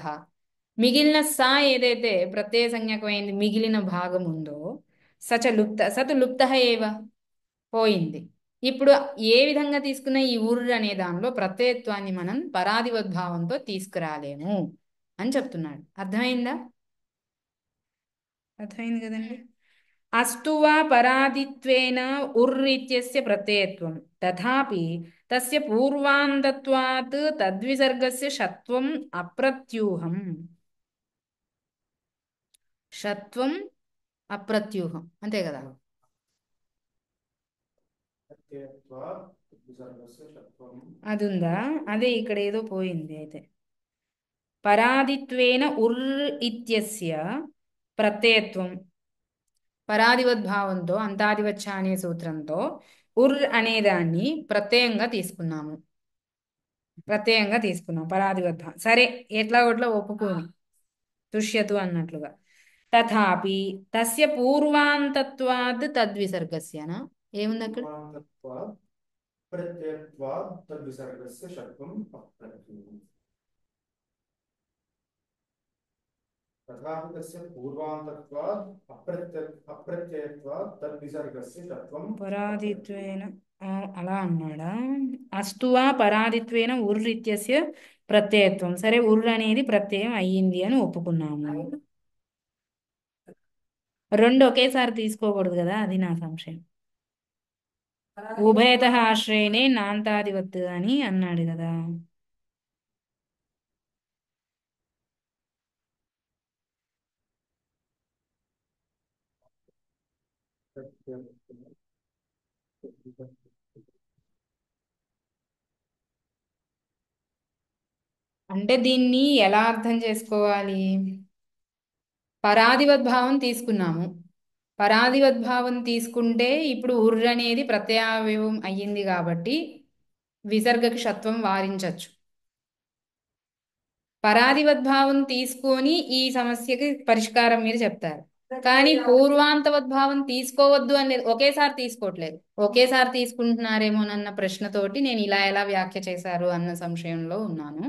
మిగిలిన సా ఏదైతే ప్రత్యయ సంజ్ఞకమైంది మిగిలిన భాగం ఉందో సచ లుప్త సతు లుప్త ఏవ, పోయింది. ఇప్పుడు ఏ విధంగా తీసుకున్న ఈ ఉర్రు అనే దానిలో ప్రత్యయత్వాన్ని మనం పరాదివద్భావంతో తీసుకురాలేము అని చెప్తున్నాడు. అర్థమైందా? అర్థమైంది కదండి. అస్తు వా పరాదిత్వేన ఉర్ర్ ఇత్యస్య ప్రత్యయత్వం తథాపి తస్య పూర్వాంతత్వాత్ తద్విసర్గస్య షత్వం అప్రత్యూహం. షత్వం అప్రత్యూహం అంతే కదా. అది ఉందా? అదే ఇక్కడ ఏదో పోయింది అయితే. పరాదిత్వేన ఉర్ర్ ఇత్యస్య ప్రత్యయత్వం, పరాదివద్భావంతో అంతాదివచ్చ అనే సూత్రంతో ఉర్ అనేదాన్ని ప్రత్యయంగా తీసుకున్నాం పరాదివద్భావం. సరే, ఎట్లా ఒట్లా ఒప్పుకోని తుష్యతు అన్నట్లుగా. తథాపి తస్య పూర్వాంతత్వాద్ తద్విసర్గస్యనా, ఏముంది అక్కడ? तथापि तस्य पूर्वान्तत्वात् अप्रत्ययत्वात् तद्विसर्गस्य तत्त्वं పరాదిత్వేన అలా అన్నాడా? అస్తువా పరాదిత్వేన ఉర్ర్ ఇత్యస్య ప్రత్యయత్వం, సరే ఉర్ర్ అనేది ప్రత్యయం అయ్యింది అని ఒప్పుకున్నాము. రెండు ఒకేసారి తీసుకోకూడదు కదా, అది నా సంశయం. ఉభయత ఆశ్రయనే నాంతాదివత్ అని అన్నాడు కదా. అంటే దీన్ని ఎలా అర్థం చేసుకోవాలి? పరాదివద్భావం తీసుకున్నాము, పరాదివద్భావం తీసుకుంటే ఇప్పుడు ఉర్ర్ అనేది ప్రత్యయావయవం అయ్యింది కాబట్టి విసర్గకి షత్వం వారించచ్చు. పరాదివద్భావం తీసుకొని ఈ సమస్యకి పరిష్కారం మీరు చెప్తారు, కానీ పూర్వాంతవద్భావం తీసుకోవద్దు అనేది ఒకేసారి తీసుకోవట్లేదు, ఒకేసారి తీసుకుంటున్నారేమోనన్న ప్రశ్నతోటి నేను ఇలా ఎలా వ్యాఖ్య చేశారు అన్న సంశయంలో ఉన్నాను.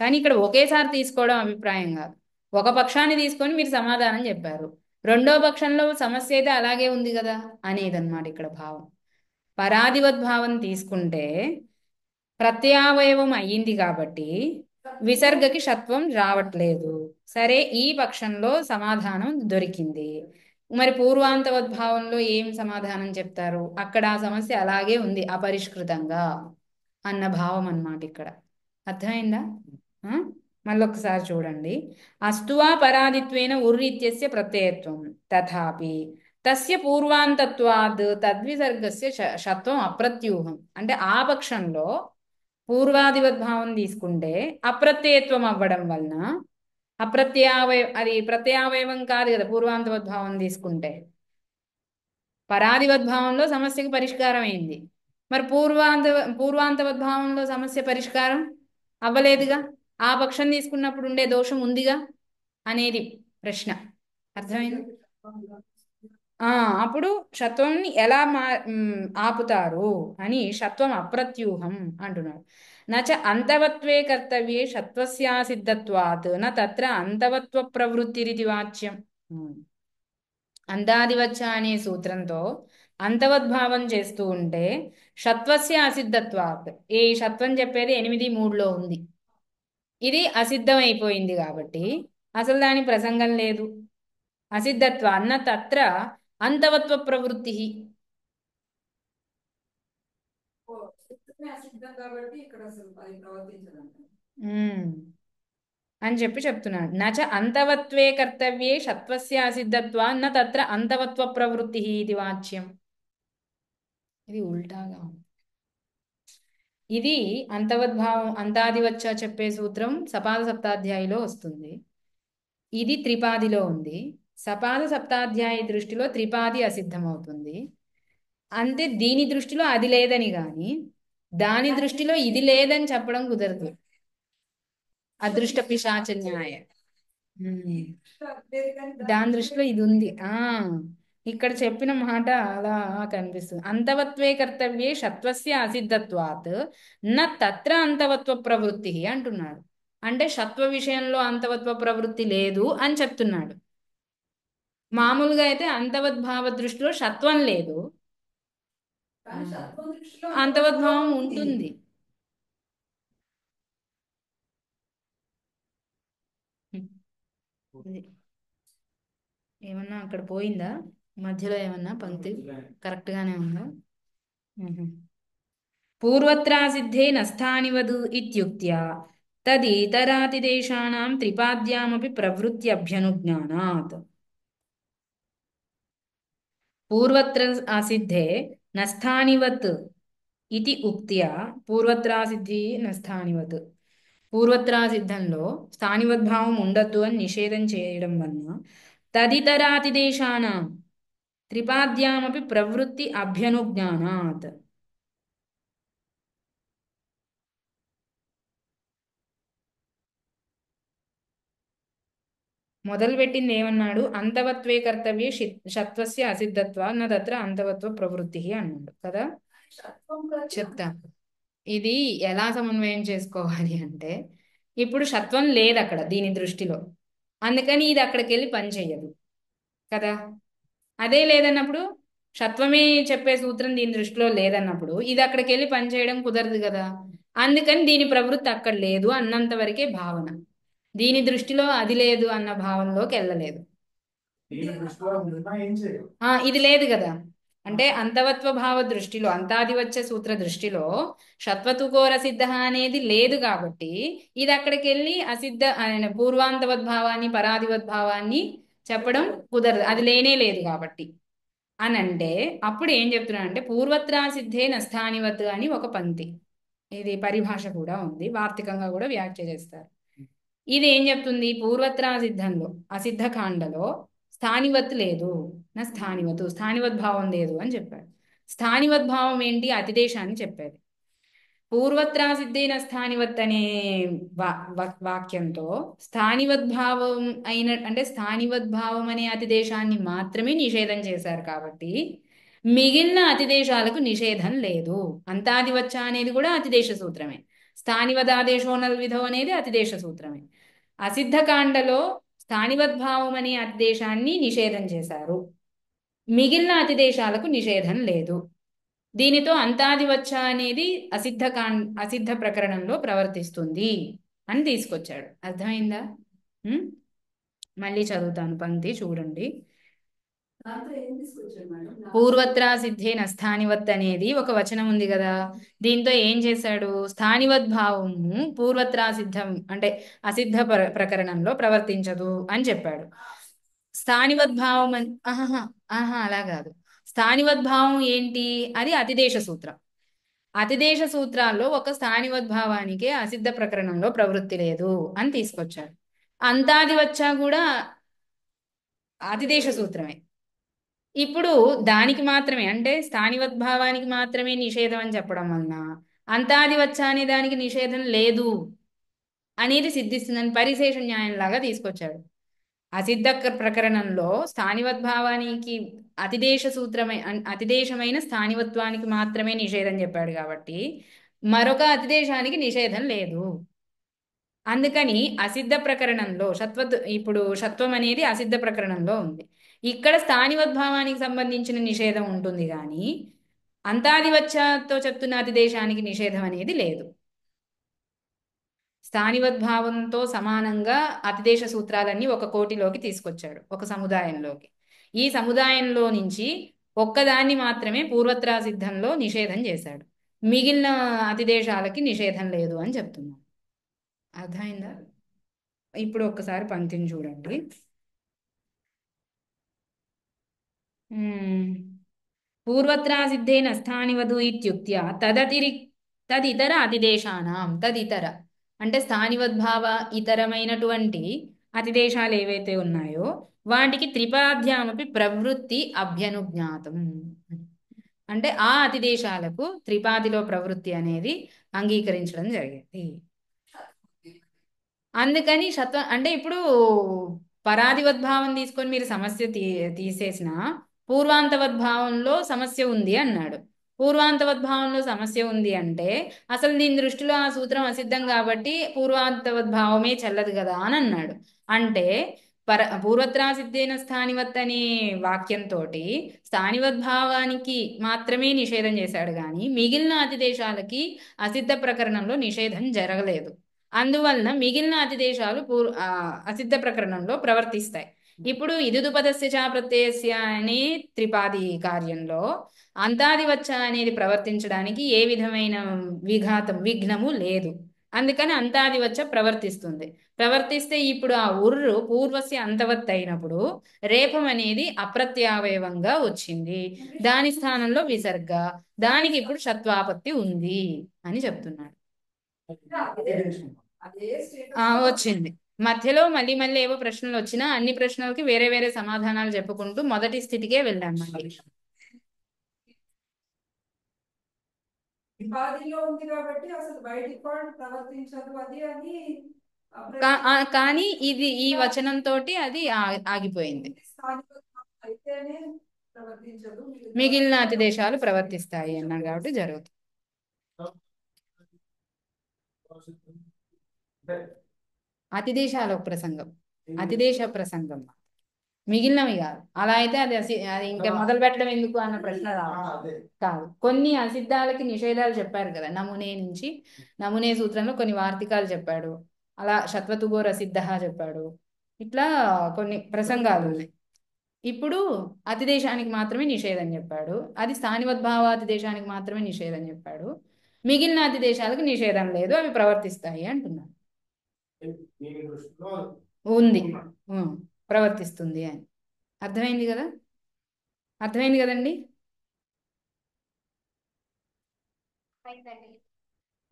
కానీ ఇక్కడ ఒకేసారి తీసుకోవడం అభిప్రాయం కాదు, ఒక పక్షాన్ని తీసుకొని మీరు సమాధానం చెప్పారు, రెండో పక్షంలో సమస్య అయితే అలాగే ఉంది కదా అనేదన్నమాట ఇక్కడ భావం. పరాదివద్భావం తీసుకుంటే ప్రత్యయావయవం అయ్యింది కాబట్టి విసర్గకి షత్వం రావట్లేదు. సరే, ఈ పక్షంలో సమాధానం దొరికింది. మరి పూర్వాంతవద్భావంలో ఏం సమాధానం చెప్తారు? అక్కడ ఆ సమస్య అలాగే ఉంది అపరిష్కృతంగా అన్న భావం అన్నమాట ఇక్కడ. అర్థమైందా? ఆ? మళ్ళొకసారి చూడండి. అస్తువా పరాదిత్వేన ఉర్రిత్యస్య ప్రత్యయత్వం తథాపి తస్య పూర్వాంతత్వాద్ తద్విసర్గస్య షత్వం అప్రత్యూహం. అంటే ఆ పక్షంలో పూర్వాదివద్భావం తీసుకుంటే అప్రత్యయత్వం అవ్వడం వలన అది ప్రత్యయావయవం కాదు కదా పూర్వాంతవద్భావం తీసుకుంటే. పరాదివద్భావంలో సమస్యకి పరిష్కారం అయింది. మరి పూర్వాంతవద్భావంలో సమస్య పరిష్కారం అవ్వలేదుగా. ఆ పక్షం తీసుకున్నప్పుడు ఉండే దోషం ఉందిగా అనేది ప్రశ్న. అర్థమైంది? ఆ అప్పుడు షత్వంని ఎలా ఆపుతారు అని షత్వం అప్రత్యూహం అంటున్నారు. నచ అంతవత్వే కర్తవ్యే షత్వస్యాసిద్ధత్వాత్ న తత్ర అంతవత్వ ప్రవృత్తిరితి వాచ్యం. అంతాదివచ్చ అనే సూత్రంతో అంతవద్భావం చేస్తూ ఉంటే షత్వస్య అసిద్ధత్వాత్, ఈ షత్వం చెప్పేది 8:3లో ఉంది. ఇది అసిద్ధం అయిపోయింది కాబట్టి అసలు దాని ప్రసంగం లేదు. అసిద్ధత్వ అన్న తత్ర అంతవత్వ ప్రవృత్తి. అని చెప్తున్నాడు. నచ అంతవత్వే కర్తవ్యే షత్వస్య అసిద్ధత్వా న తత్ర అంతవత్వ ప్రవృత్తి ఇది వాచ్యం. ఇది ఉల్టాగా ఉంది. ఇది అంతవద్భావం అంతాదివచ్చ చెప్పే సూత్రం సపాద సప్తాధ్యాయిలో వస్తుంది. ఇది త్రిపాదిలో ఉంది. సపాద సప్తాధ్యాయి దృష్టిలో త్రిపాది అసిద్ధం అవుతుంది. అంతే దీని దృష్టిలో అది లేదని గాని దాని దృష్టిలో ఇది లేదని చెప్పడం కుదరదు. అదృష్ట పిశాచ న్యాయ. దాని దృష్టిలో ఇది ఉంది. ఇక్కడ చెప్పిన మాట అలా కనిపిస్తుంది. అంతవత్వే కర్తవ్యే షత్వస్య అసిద్ధత్వాత్ న తత్ర అంతవత్వ ప్రవృత్తి అంటున్నాడు. అంటే షత్వ విషయంలో అంతవత్వ ప్రవృత్తి లేదు అని చెప్తున్నాడు. మామూలుగా అయితే అంతవద్భావ దృష్టిలో షత్వం లేదు, అంతవద్భావం ఉంటుంది. ఏమన్నా అక్కడ పోయిందా? మధ్యలో ఏమన్నా పంక్తి కరెక్ట్ గానే ఉందా? పూర్వత్రా సిద్ధే నస్థానివదు ఇత్యుక్త్యా తదితరాతిదేశానాం త్రిపాద్యామపి ప్రవృత్త్యభ్యనుజ్ఞానాత్. పూర్వత్ర అసిద్ధే నస్థానివత్ ఇది ఉక్త్యా, పూర్వత్రాసిద్ధి నస్థానివత్, పూర్వత్రాసిద్ధంలో స్థానివద్భావం ఉండద్దు అని నిషేధం చేయడం వలన తదితరాతిదేశానాం త్రిపాద్యామపి ప్రవృత్తి అభ్యనుజ్ఞానాత్. మొదలుపెట్టింది ఏమన్నాడు? అంతవత్వే కర్తవ్యే షత్వస్య అసిద్ధత్వ నా తత్ర అంతవత్వ ప్రవృత్తి అన్నాడు కదా. చెప్తా ఇది ఎలా సమన్వయం చేసుకోవాలి అంటే, ఇప్పుడు షత్వం లేదు అక్కడ దీని దృష్టిలో, అందుకని ఇది అక్కడికి వెళ్ళి పని చెయ్యదు కదా. అదే లేదన్నప్పుడు షత్వమే చెప్పే సూత్రం దీని దృష్టిలో లేదన్నప్పుడు ఇది అక్కడికి వెళ్ళి పని చేయడం కుదరదు కదా. అందుకని దీని ప్రవృత్తి అక్కడ లేదు అన్నంత వరకే భావన. దీని దృష్టిలో అది లేదు అన్న భావనలోకి వెళ్ళలేదు. ఇది లేదు కదా. అంటే అంతవత్వ భావ దృష్టిలో అంతాదివచ్చ సూత్ర దృష్టిలో షత్వతుకోర సిద్ధ అనేది లేదు కాబట్టి ఇది అక్కడికి వెళ్ళి అసిద్ధ పూర్వాంతవద్భావాన్ని పరాదివద్భావాన్ని చెప్పడం కుదరదు, అది లేనే లేదు కాబట్టి అని అంటే అప్పుడు ఏం చెప్తున్నాడు అంటే పూర్వత్రా సిద్ధే నస్థానివత్ అని ఒక పంక్తి, ఇది పరిభాష కూడా ఉంది, వార్తికంగా కూడా వ్యాఖ్య చేస్తారు. ఇది ఏం చెప్తుంది? పూర్వత్రా సిద్ధంలో అసిద్ధ కాండలో స్థానివత్ లేదు, నా స్థానివత్ స్థానివద్భావం లేదు అని చెప్పాడు. స్థానివద్భావం ఏంటి? అతిదేశాన్ని చెప్పేది. పూర్వత్రా సిద్ధైన స్థానివత్ అనే వాక్యంతో స్థానివద్భావం అయిన అంటే స్థానివద్భావం అనే అతిదేశాన్ని మాత్రమే నిషేధం చేశారు కాబట్టి మిగిలిన అతిదేశాలకు నిషేధం లేదు. అంతాదివచ్చ అనేది కూడా అతిదేశ సూత్రమే, స్థానివదాదేశో నల్విధో అనేది అతిదేశ సూత్రమే. అసిద్ధకాండలో స్థానివద్భావం అనే అతిదేశాన్ని నిషేధం చేశారు, మిగిలిన అతిదేశాలకు నిషేధం లేదు. దీనితో అంతాదివచ్చ అనేది అసిద్ధ ప్రకరణంలో ప్రవర్తిస్తుంది అని తీసుకొచ్చాడు. అర్థమైందా? మళ్ళీ చదువుతాను పంక్తి చూడండి. పూర్వత్రా సిద్ధేన స్థానివత్ అనేది ఒక వచనం ఉంది కదా. దీంతో ఏం చేశాడు? స్థానివత్ భావము పూర్వత్రా సిద్ధం అంటే అసిద్ధ ప్రకరణంలో ప్రవర్తించదు అని చెప్పాడు. స్థానివద్భావం ఆహా ఆహా అలా కాదు. స్థానివద్భావం ఏంటి? అది అతిదేశ సూత్రం. అతిదేశ సూత్రాల్లో ఒక స్థానివద్భావానికే అసిద్ధ ప్రకరణంలో ప్రవృత్తి లేదు అని తీసుకొచ్చాడు. అంతాది వచ్చా కూడా అతిదేశ సూత్రమే. ఇప్పుడు దానికి మాత్రమే అంటే స్థానివద్భావానికి మాత్రమే నిషేధం అని చెప్పడం వలన అంతాది వచ్చా అనే దానికి నిషేధం లేదు అనేది సిద్ధిస్తుందని పరిశేష న్యాయంలాగా తీసుకొచ్చాడు. అసిద్ధ ప్రకరణంలో స్థానివద్భావానికి అతిదేశ సూత్రమై అతిదేశమైన స్థానివత్వానికి మాత్రమే నిషేధం చెప్పాడు కాబట్టి మరొక అతిదేశానికి నిషేధం లేదు. అందుకని అసిద్ధ ప్రకరణంలో ఇప్పుడు షత్వం అనేది అసిద్ధ ప్రకరణంలో ఉంది. ఇక్కడ స్థానివద్భావానికి సంబంధించిన నిషేధం ఉంటుంది కానీ అంతాదివచ్చాతో చెప్తున్న అతిదేశానికి నిషేధం అనేది లేదు. స్థానివద్భావంతో సమానంగా అతిదేశ సూత్రాలన్నీ ఒక కోటిలోకి తీసుకొచ్చాడు, ఒక సముదాయంలోకి. ఈ సముదాయంలో నుంచి ఒక్కదాన్ని మాత్రమే పూర్వత్రా సిద్ధంలో నిషేధం చేశాడు. మిగిలిన అతిదేశాలకి నిషేధం లేదు అని చెప్తున్నాం. అర్థమైందా? ఇప్పుడు ఒక్కసారి పంక్తిని చూడండి. పూర్వత్రా సిద్ధేన స్థానివధు ఇత్యుక్త్యా తదితర అతిదేశానాం. తదితర అంటే స్థానివద్భావ ఇతరమైనటువంటి అతిదేశాలు ఏవైతే ఉన్నాయో వాటికి త్రిపాద్యామపి ప్రవృత్తి అభ్యనుజ్ఞాతం. అంటే ఆ అతిదేశాలకు త్రిపాదిలో ప్రవృత్తి అనేది అంగీకరించడం జరిగింది. అందుకని అంటే ఇప్పుడు పరాదివద్భావం తీసుకొని మీరు సమస్య తీసేసిన పూర్వాంతవద్భావంలో సమస్య ఉంది అన్నాడు. పూర్వాంతవద్భావంలో సమస్య ఉంది అంటే అసలు దీని దృష్టిలో ఆ సూత్రం అసిద్ధం కాబట్టి పూర్వాంతవద్భావమే చెల్లదు కదా అని అన్నాడు. అంటే పూర్వత్రా సిద్ధేన స్థానివత్ అనే వాక్యంతో స్థానివద్భావానికి మాత్రమే నిషేధం చేశాడు కానీ మిగిలిన అతిదేశాలకి అసిద్ధ ప్రకరణంలో నిషేధం జరగలేదు. అందువలన మిగిలిన అతిదేశాలు అసిద్ధ ప్రకరణంలో ప్రవర్తిస్తాయి. ఇప్పుడు ఇదుపదస్య చ ప్రత్యయస్య అనే త్రిపాది కార్యంలో అంతాదివచ్చ అనేది ప్రవర్తించడానికి ఏ విధమైన విఘ్నము లేదు. అందుకని అంతాదివచ్చ ప్రవర్తిస్తుంది. ప్రవర్తిస్తే ఇప్పుడు ఆ ఉర్రు పూర్వస్య అంతవత్ అయినప్పుడు రేపం అనేది అప్రత్యావయవంగా వచ్చింది. దాని స్థానంలో విసర్గ, దానికి ఇప్పుడు షత్వాపత్తి ఉంది అని చెప్తున్నాడు. వచ్చింది. మధ్యలో మళ్ళీ మళ్ళీ ఏవో ప్రశ్నలు వచ్చినా అన్ని ప్రశ్నలకి వేరే వేరే సమాధానాలు చెప్పుకుంటూ మొదటి స్థితికే వెళ్ళాం. మళ్ళీ కానీ ఇది ఈ వచనంతో అది ఆగిపోయింది. మిగిలిన అతి దేశాలు ప్రవర్తిస్తాయి అన్నాడు కాబట్టి జరుగుతుంది. అతిదేశాల ప్రసంగం, అతిదేశ ప్రసంగం, మిగిలినవి కాదు. అలా అయితే అది అది ఇంకా మొదలు పెట్టడం ఎందుకు అన్న ప్రశ్న కాదు. కొన్ని అసిద్ధాలకి నిషేధాలు చెప్పారు కదా. నమూనే నుంచి నమూనే సూత్రంలో కొన్ని వార్తికాలు చెప్పాడు. అలా శత్వతుగోర సిద్ధ చెప్పాడు. ఇట్లా కొన్ని ప్రసంగాలు ఉన్నాయి. ఇప్పుడు అతిదేశానికి మాత్రమే నిషేధం చెప్పాడు. అది స్థానివద్భావ అతిదేశానికి మాత్రమే నిషేధం చెప్పాడు. మిగిలిన అతిదేశాలకు నిషేధం లేదు, అవి ప్రవర్తిస్తాయి అంటున్నాడు. ఉంది, ప్రవర్తిస్తుంది అని. అర్థమైంది కదా? అర్థమైంది కదండి?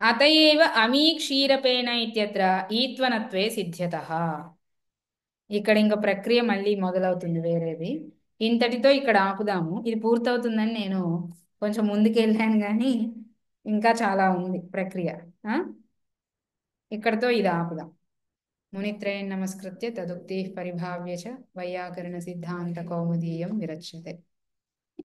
అతయేవ అమీక్షీరపేణ ఇత్యత్ర ఈత్వనత్వే సిద్ధ్యత. ఇక్కడ ఇంకా ప్రక్రియ మళ్ళీ మొదలవుతుంది వేరేది. ఇంతటితో ఇక్కడ ఆపుదాము. ఇది పూర్తవుతుందని నేను కొంచెం ముందుకు వెళ్ళాను కానీ ఇంకా చాలా ఉంది ప్రక్రియ. ఇక్కడతో ఇది ఆపుదాం. మునిత్రయం నమస్కృత్య తదుక్తి పరిభావ్య చ వైయాకరణ సిద్ధాంత కౌముదీయం విరచ్యతే.